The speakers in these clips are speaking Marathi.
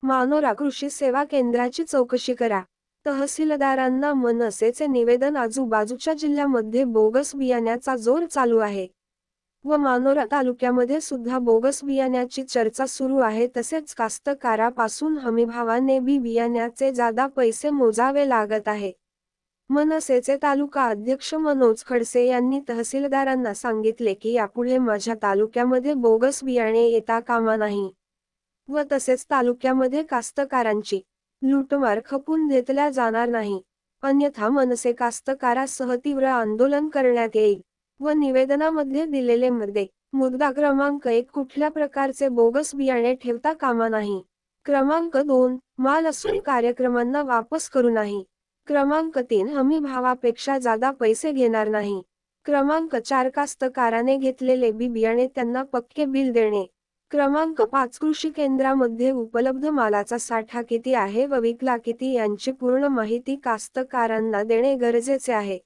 मानोरा कृषी सेवा केंद्राची चौकशी करा। तहसीलदारांना मनसेचे निवेदन। आजूबाजूच्या जिल्ह्यामध्ये बोगस बियाण्याचा जोर चालू आहे व मानोरा तालुक्यामध्ये सुद्धा बोगस बियाण्याची चर्चा सुरू आहे। तसेच कास्तकारापासून हमीभावाने बियाण्याचे जादा पैसे मोजावे लागत आहे। मनसेचे तालुका अध्यक्ष मनोज खडसे यांनी तहसीलदारांना सांगितले की यापुढे माझ्या तालुक्यामध्ये बोगस बियाणे येता कामा नाही व तसेच तालुक्यामध्ये कास्तकारांची लूटमार खपून घेतल्या जाणार नाही, अन्यथा मनसे कास्तकारासह तीव्र आंदोलन करण्यात येईल व निवेदनामध्ये दिलेले मुद्दा क्रमांक 1 कुठल्या प्रकारचे बोगस बियाणे ठेवता कामा नाही। क्रमांक 2 माल असून कार्यक्रमांना वापस करू नाही। क्रमांक 3 हमी भावापेक्षा जादा पैसे घेणार नाही। क्रमांक 4 कास्तकाराने घेतलेले बियाणे त्यांना पक्के बिल देणे। क्रमांक 5 कृषी केंद्रामध्ये उपलब्ध मालाचा साठा किती आहे व विकला किती यांची पूर्ण माहिती कास्तकारांना देणे गरजेचे आहे,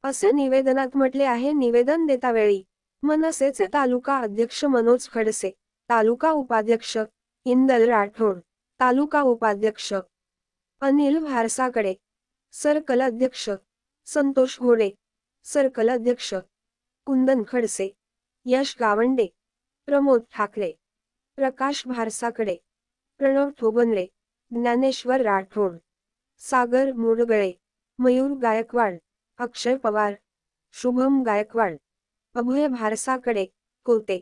असे निवेदनात म्हटले आहे। निवेदन देतावेळी मनसेचे तालुका अध्यक्ष मनोज खडसे, तालुका उपाध्यक्ष इंदल राठोड, तालुका उपाध्यक्ष अनिल भारसाकडे, सर्कल अध्यक्ष संतोष घोडे, सर्कल अध्यक्ष कुंदन खडसे, यश गावंडे, प्रमोद ठाकरे, प्रकाश भारसाकडे, प्रणव ठोबनले, ज्ञानेश्वर राठोड, सागर मुरगळे, मयूर गायकवाड, अक्षय पवार, शुभम गायकवाड, अभय भारसाकडे, कोते।